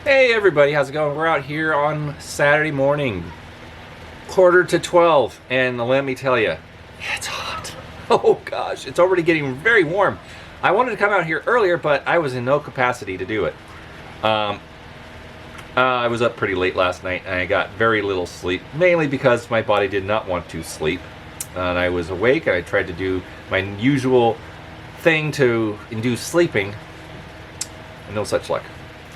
Hey everybody, how's it going? We're out here on Saturday morning, quarter to 12, and let me tell you, it's hot. Oh gosh, it's already getting very warm. I wanted to come out here earlier, but I was in no capacity to do it. I was up pretty late last night, and I got very little sleep, mainly because my body did not want to sleep. And I was awake, and I tried to do my usual thing to induce sleeping, and no such luck.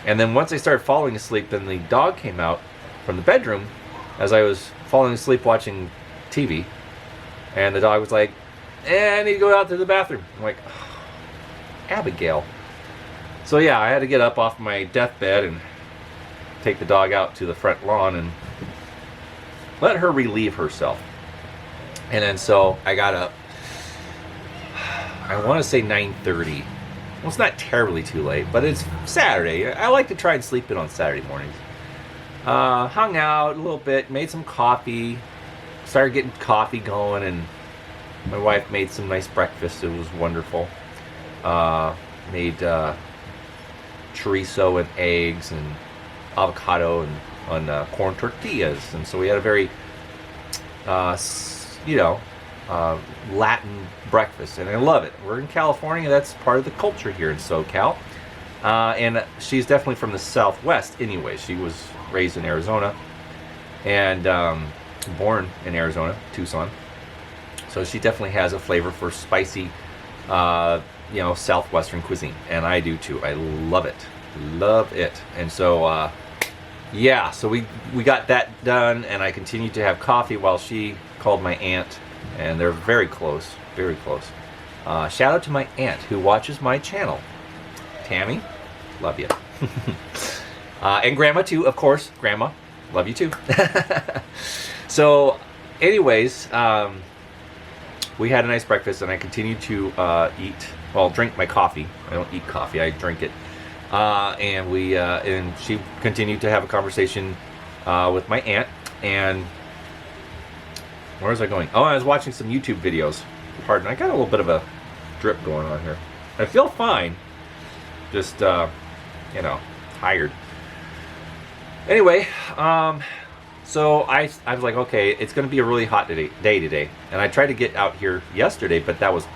And then once I started falling asleep, then the dog came out from the bedroom as I was falling asleep watching TV. And the dog was like, I need to go out to the bathroom. I'm like, oh, Abigail. So yeah, I had to get up off my deathbed and take the dog out to the front lawn and let her relieve herself. And then so I got up, I want to say 9:30. Well, it's not terribly too late, but it's Saturday. I like to try and sleep in on Saturday mornings. Hung out a little bit, made some coffee, started getting coffee going, and my wife made some nice breakfast. It was wonderful. Made chorizo and eggs and avocado and on corn tortillas. And so we had a very, Latin breakfast, and I love it. We're in California. That's part of the culture here in SoCal. And she's definitely from the Southwest anyway. She was raised in Arizona and born in Arizona, Tucson. So she definitely has a flavor for spicy, Southwestern cuisine. And I do too. I love it. Love it. And so, so we got that done, and I continued to have coffee while she called my aunt. And they're very close, very close. Shout out to my aunt who watches my channel. Tammy, love you. And Grandma too, of course. Grandma, love you too. So, anyways, we had a nice breakfast, and I continued to drink my coffee. I don't eat coffee, I drink it. And she continued to have a conversation with my aunt, and where was I going? Oh, I was watching some YouTube videos. Pardon, I got a little bit of a drip going on here. I feel fine. Just, tired. Anyway, so I was like, okay, it's going to be a really hot day today. And I tried to get out here yesterday, but that was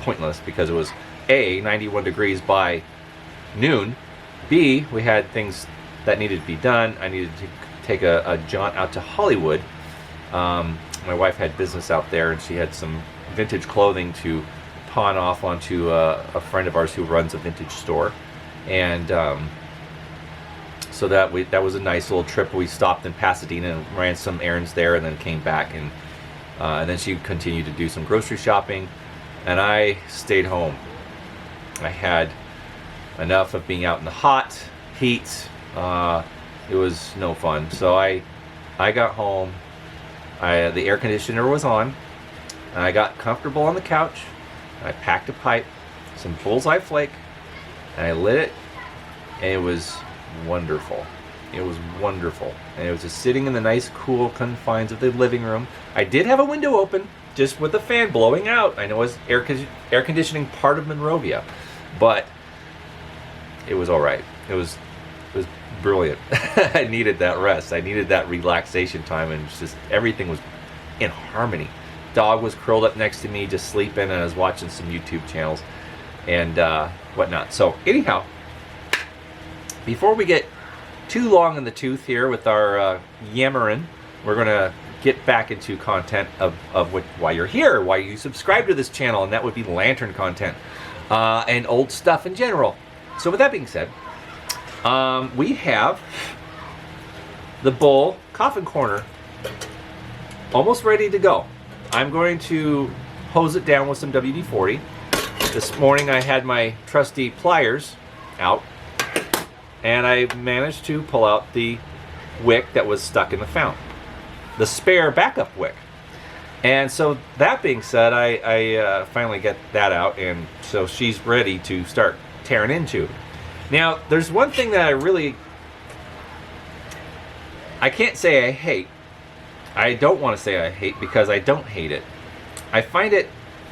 pointless because it was A, 91 degrees by noon. B, we had things that needed to be done. I needed to take a jaunt out to Hollywood. My wife had business out there, and she had some vintage clothing to pawn off onto a friend of ours who runs a vintage store. And so that was a nice little trip. We stopped in Pasadena and ran some errands there, and then came back, and then she continued to do some grocery shopping, and I stayed home. I had enough of being out in the hot heat. It was no fun. So I got home. The air conditioner was on, and I got comfortable on the couch, and I packed a pipe, some bullseye flake, and I lit it, and it was wonderful. It was wonderful. And it was just sitting in the nice cool confines of the living room. I did have a window open, just with the fan blowing out. I know it's air conditioning part of Monrovia, but it was all right. It was brilliant. I needed that rest. I needed that relaxation time, and just everything was in harmony. Dog was curled up next to me, just sleeping, and I was watching some YouTube channels and whatnot. So anyhow, before we get too long in the tooth here with our yammering, we're gonna get back into content of why you're here, why you subscribe to this channel, and that would be lantern content and old stuff in general. So with that being said, we have the BUHL coffin corner almost ready to go. I'm going to hose it down with some WD-40. This morning I had my trusty pliers out, and I managed to pull out the wick that was stuck in the fountain, the spare backup wick. And so that being said, I finally get that out, and so she's ready to start tearing into. Now, there's one thing that I can't say I hate. I don't want to say I hate, because I don't hate it. I find it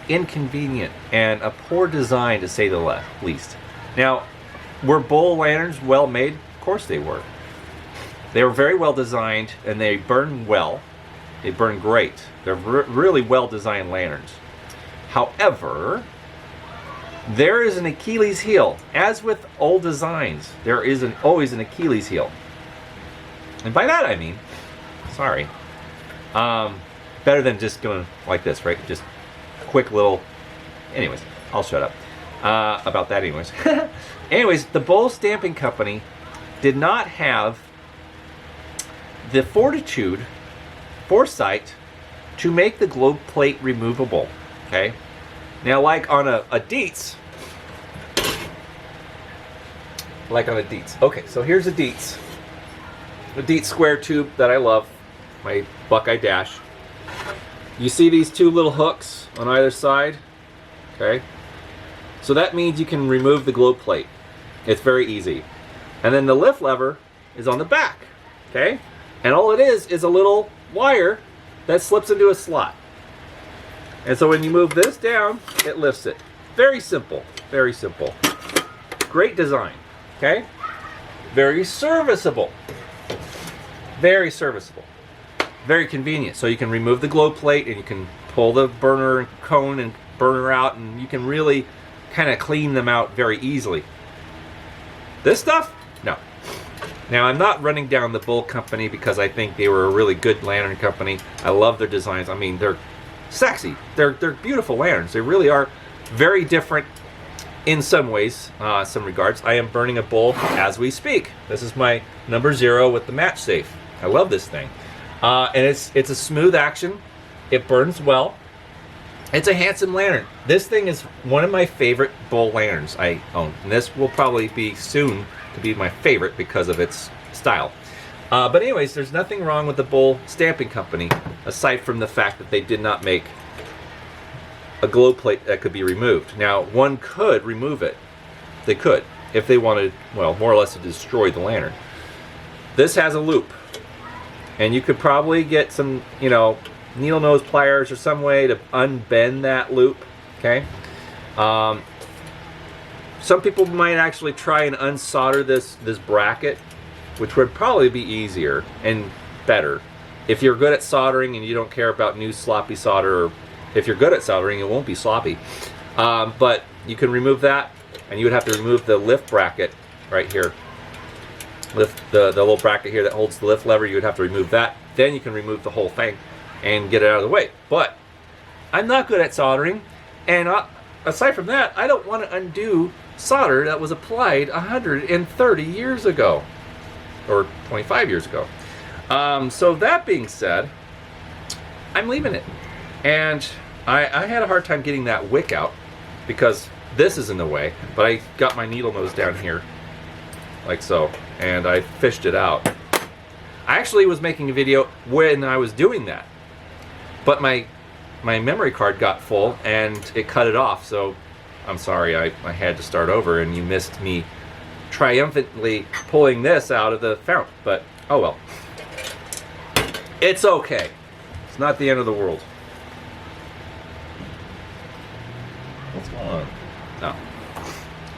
inconvenient and a poor design, to say the least. Now, were BUHL lanterns well made? Of course they were. They were very well designed, and they burn well. They burn great. They're really well designed lanterns. However, there is an Achilles heel. As with old designs, there is always an Achilles heel. And by that I mean, sorry, better than just going like this, right? Just quick little, anyways, I'll shut up about that anyways. Anyways, the BUHL Stamping Company did not have the foresight to make the globe plate removable, okay? Now, like on a Dietz, okay, so here's a Dietz square tube that I love, my Buckeye Dash. You see these two little hooks on either side, okay? So that means you can remove the globe plate. It's very easy. And then the lift lever is on the back, okay? And all it is a little wire that slips into a slot. And so when you move this down, it lifts it. Very simple, very simple. Great design, okay? Very serviceable. Very serviceable. Very convenient. So you can remove the globe plate and you can pull the burner cone and burner out, and you can really kind of clean them out very easily. This stuff? No. Now, I'm not running down the BUHL company because I think they were a really good lantern company. I love their designs. I mean, they're sexy. They're beautiful lanterns. They really are very different in some ways, some regards. I am burning a BUHL as we speak. This is my number 0 with the match safe. I love this thing. And it's a smooth action. It burns well. It's a handsome lantern. This thing is one of my favorite BUHL lanterns I own. And this will probably be soon to be my favorite because of its style. But anyways, there's nothing wrong with the BUHL Stamping Company, aside from the fact that they did not make a globe plate that could be removed. Now, one could remove it. They could, if they wanted, well, more or less to destroy the lantern. This has a loop. And you could probably get some, you know, needle nose pliers or some way to unbend that loop, okay? Some people might actually try and unsolder this bracket, which would probably be easier and better. If you're good at soldering and you don't care about new sloppy solder, or if you're good at soldering, it won't be sloppy. But you can remove that, and you would have to remove the lift bracket right here. Lift the little bracket here that holds the lift lever. You would have to remove that. Then you can remove the whole thing and get it out of the way. But I'm not good at soldering, and aside from that, I don't want to undo solder that was applied 130 years ago, or 25 years ago. So that being said, I'm leaving it. And I had a hard time getting that wick out because this is in the way, but I got my needle nose down here, like so, and I fished it out. I actually was making a video when I was doing that, but my memory card got full and it cut it off, so I'm sorry, I had to start over, and you missed me triumphantly pulling this out of the fount, but oh well. It's okay. It's not the end of the world. What's going on? No.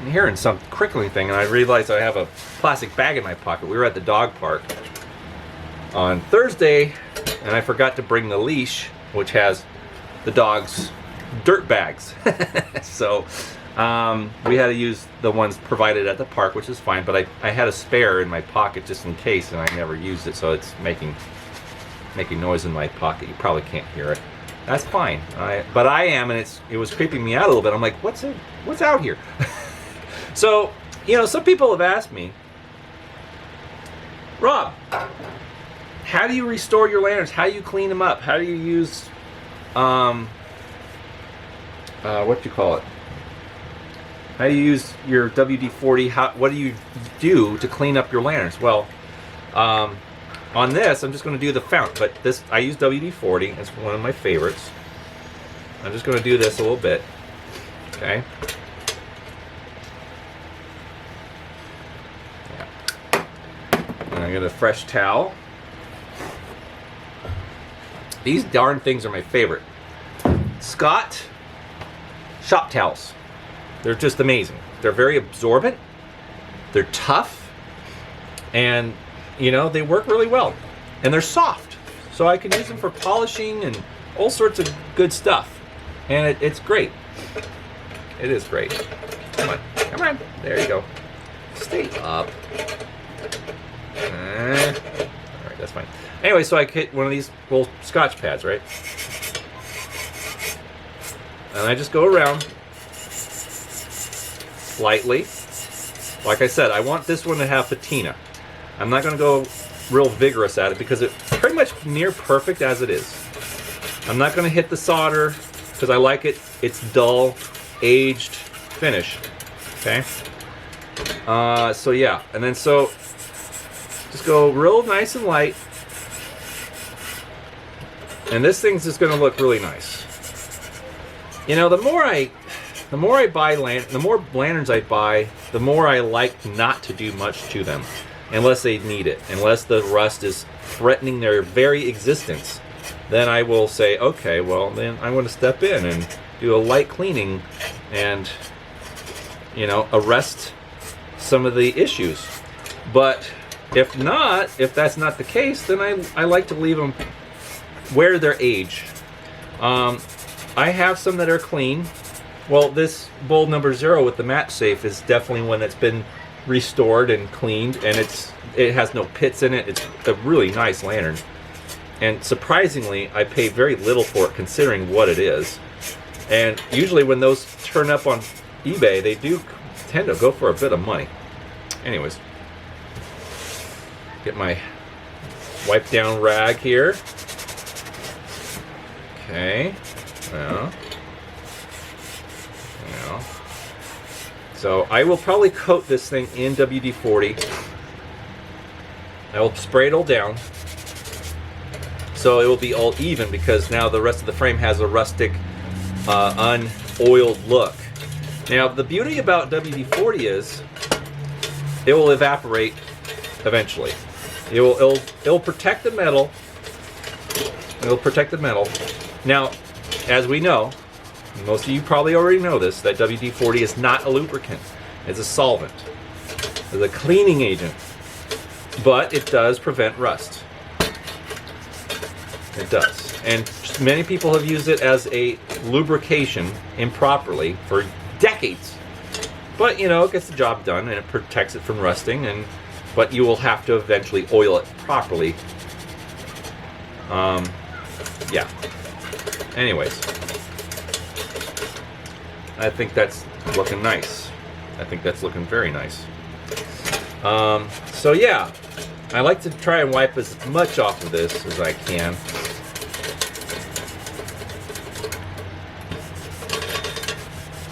I'm hearing some crickling thing, and I realized I have a plastic bag in my pocket. We were at the dog park on Thursday, and I forgot to bring the leash, which has the dog's dirt bags. So we had to use the ones provided at the park, which is fine, but I had a spare in my pocket just in case, and I never used it, so it's making noise in my pocket. You probably can't hear it. That's fine. But I am, and it was creeping me out a little bit. I'm like, what's out here? So, you know, some people have asked me, Rob, how do you restore your lanterns? How do you clean them up? How do you use, what do you call it? How do you use your WD-40? What do you do to clean up your lanterns? Well, on this, I'm just going to do the fount, but this, I use WD-40. It's one of my favorites. I'm just going to do this a little bit, okay? Yeah. And I get a fresh towel. These darn things are my favorite. Scott shop towels. They're just amazing. They're very absorbent. They're tough. And, you know, they work really well. And they're soft. So I can use them for polishing and all sorts of good stuff. And it's great. It is great. Come on. Come on. There you go. Stay up. Alright, that's fine. Anyway, so I hit one of these little Scotch pads, right? And I just go around slightly. Like I said, I want this one to have patina. I'm not going to go real vigorous at it because it's pretty much near perfect as it is. I'm not going to hit the solder because I like it. It's dull, aged finish. Okay? So yeah, and then so just go real nice and light. And this thing's just going to look really nice. You know, the more I buy the more lanterns I buy, the more I like not to do much to them, unless they need it, unless the rust is threatening their very existence. Then I will say, okay, well then I'm going to step in and do a light cleaning, and you know, arrest some of the issues. But if not, if that's not the case, then I like to leave them where their age. I have some that are clean. Well, this BUHL No.0 with the match safe is definitely one that's been restored and cleaned, and it has no pits in it. It's a really nice lantern. And surprisingly, I pay very little for it considering what it is. And usually when those turn up on eBay, they do tend to go for a bit of money. Anyways, get my wipe down rag here. Okay. Well. So I will probably coat this thing in WD-40. I will spray it all down so it will be all even, because now the rest of the frame has a rustic, unoiled look. Now the beauty about WD-40 is it will evaporate eventually. It'll protect the metal. It'll protect the metal. Now, as we know, most of you probably already know this, that WD-40 is not a lubricant. It's a solvent. It's a cleaning agent. But it does prevent rust. It does. And many people have used it as a lubrication improperly for decades. But, you know, it gets the job done and it protects it from rusting, but you will have to eventually oil it properly. Yeah. Anyways. I think that's looking nice. I think that's looking very nice. So yeah, I like to try and wipe as much off of this as I can.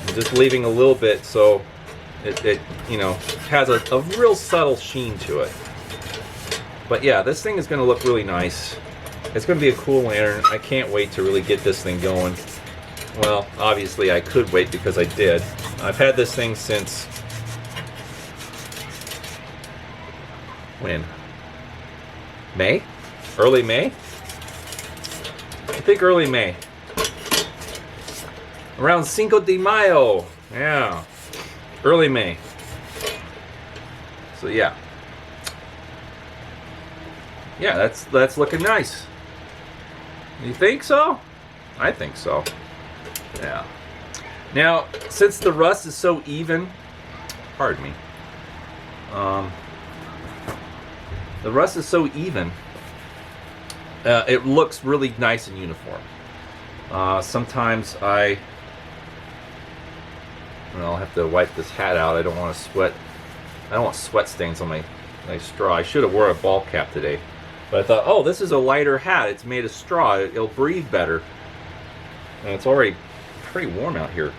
I'm just leaving a little bit so it you know, has a real subtle sheen to it. But yeah, this thing is going to look really nice. It's going to be a cool lantern. I can't wait to really get this thing going. Well, obviously I could wait because I did. I've had this thing since... when? May? Early May? I think early May. Around Cinco de Mayo. Yeah. Early May. So yeah. Yeah, that's looking nice. You think so? I think so. Yeah. Now, since the rust is so even, pardon me, the rust is so even, it looks really nice and uniform. Sometimes I'll have to wipe this hat out. I don't want to sweat. I don't want sweat stains on my straw. I should have wore a ball cap today, but I thought, oh, this is a lighter hat. It's made of straw. It'll breathe better. And it's already pretty warm out here.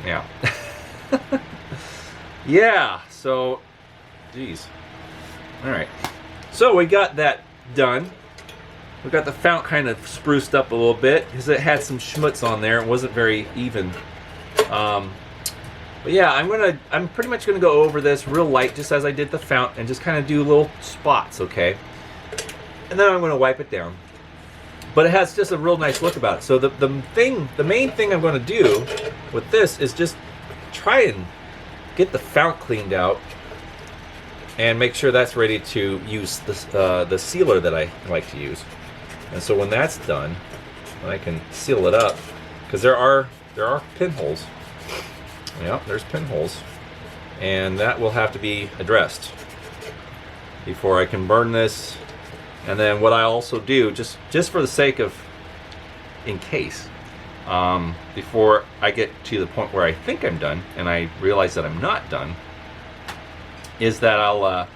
Yeah. Yeah, so geez. Alright. So we got that done. We got the fount kind of spruced up a little bit because it had some schmutz on there. It wasn't very even. But yeah, I'm pretty much gonna go over this real light just as I did the fount and just kind of do little spots, okay? And then I'm gonna wipe it down. But it has just a real nice look about it. So the main thing I'm going to do with this is just try and get the fount cleaned out and make sure that's ready to use the sealer that I like to use. And so when that's done, I can seal it up, because there are pinholes. Yeah, there's pinholes, and that will have to be addressed before I can burn this. And then what I also do, just for the sake of, in case, before I get to the point where I think I'm done and I realize that I'm not done, is that I'll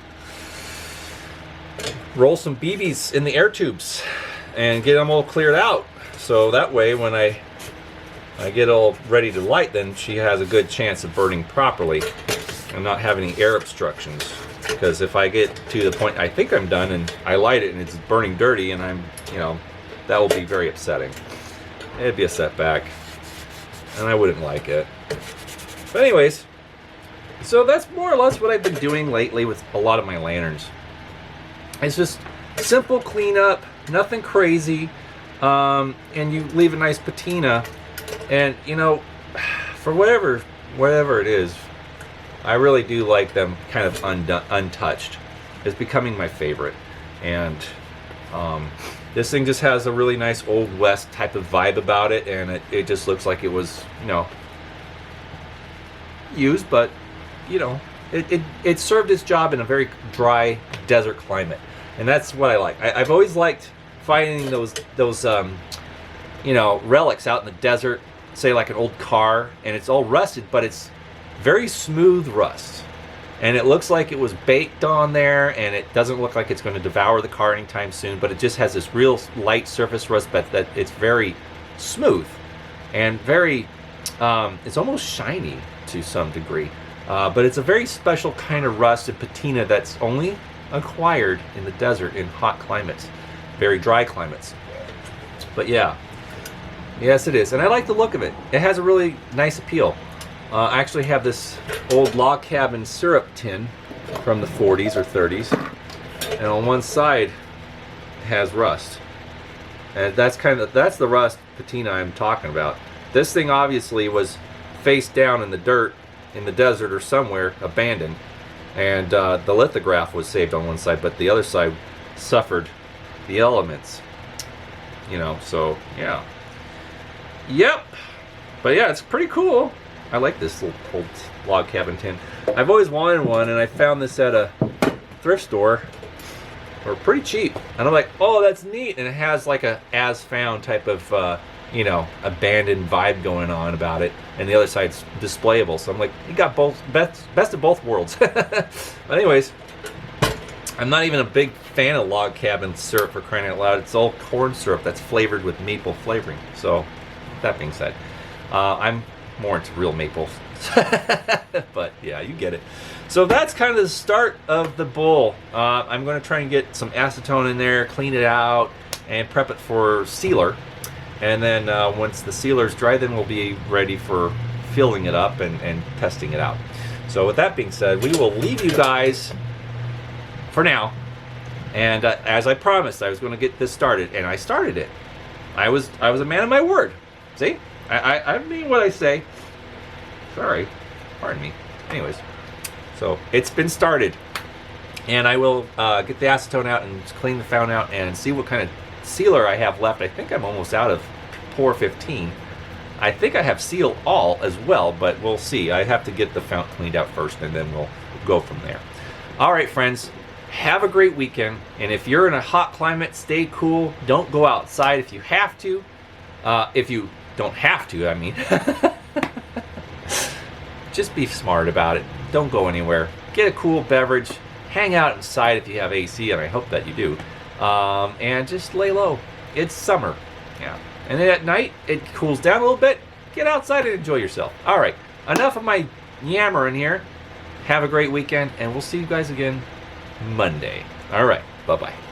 roll some BBs in the air tubes and get them all cleared out. So that way when I get all ready to light, then she has a good chance of burning properly and not have any air obstructions. Because if I get to the point I think I'm done and I light it and it's burning dirty, and I'm, that will be very upsetting. It'd be a setback, and I wouldn't like it. But anyways, so that's more or less what I've been doing lately with a lot of my lanterns. It's just simple cleanup, nothing crazy, and you leave a nice patina, and for whatever it is, I really do like them kind of untouched. It's becoming my favorite. And this thing just has a really nice Old West type of vibe about it, and it just looks like it was, used, but, it served its job in a very dry desert climate. And that's what I like. I've always liked finding those relics out in the desert, say like an old car, and it's all rusted, but it's very smooth rust, and it looks like it was baked on there, and it doesn't look like it's going to devour the car anytime soon, but it just has this real light surface rust, but that it's very smooth and very it's almost shiny to some degree, but it's a very special kind of rust and patina that's only acquired in the desert in hot climates, very dry climates. But yeah, yes it is, and I like the look of it. It has a really nice appeal. I actually have this old log cabin syrup tin from the 40s or 30s, and on one side it has rust, and that's the rust patina I'm talking about. This thing obviously was face down in the dirt in the desert or somewhere, abandoned, and the lithograph was saved on one side, but the other side suffered the elements, so yeah, yep. But yeah, it's pretty cool. I like this little old log cabin tin. I've always wanted one, and I found this at a thrift store for pretty cheap. And I'm like, oh, that's neat. And it has like a as-found type of, abandoned vibe going on about it. And the other side's displayable. So I'm like, you got both, best of both worlds. But anyways, I'm not even a big fan of log cabin syrup, for crying out loud. It's all corn syrup that's flavored with maple flavoring. So that being said, I'm more into real maple. But yeah, you get it. So that's kind of the start of the BUHL. I'm going to try and get some acetone in there, clean it out, and prep it for sealer. And then once the sealer's dry, then we'll be ready for filling it up and testing it out. So with that being said, we will leave you guys for now. And as I promised, I was going to get this started, and I started it. I was a man of my word. See? I mean what I say. Sorry. Pardon me. Anyways. So, it's been started. And I will get the acetone out and clean the fountain out and see what kind of sealer I have left. I think I'm almost out of pour 15. I think I have seal all as well, but we'll see. I have to get the fountain cleaned out first, and then we'll go from there. Alright, friends. Have a great weekend. And if you're in a hot climate, stay cool. Don't go outside if you have to. If you don't have to, I mean. Just be smart about it. Don't go anywhere. Get a cool beverage. Hang out inside if you have AC, and I hope that you do. And just lay low. It's summer. Yeah. And then at night, it cools down a little bit. Get outside and enjoy yourself. All right. Enough of my yammering here. Have a great weekend, and we'll see you guys again Monday. All right. Bye-bye.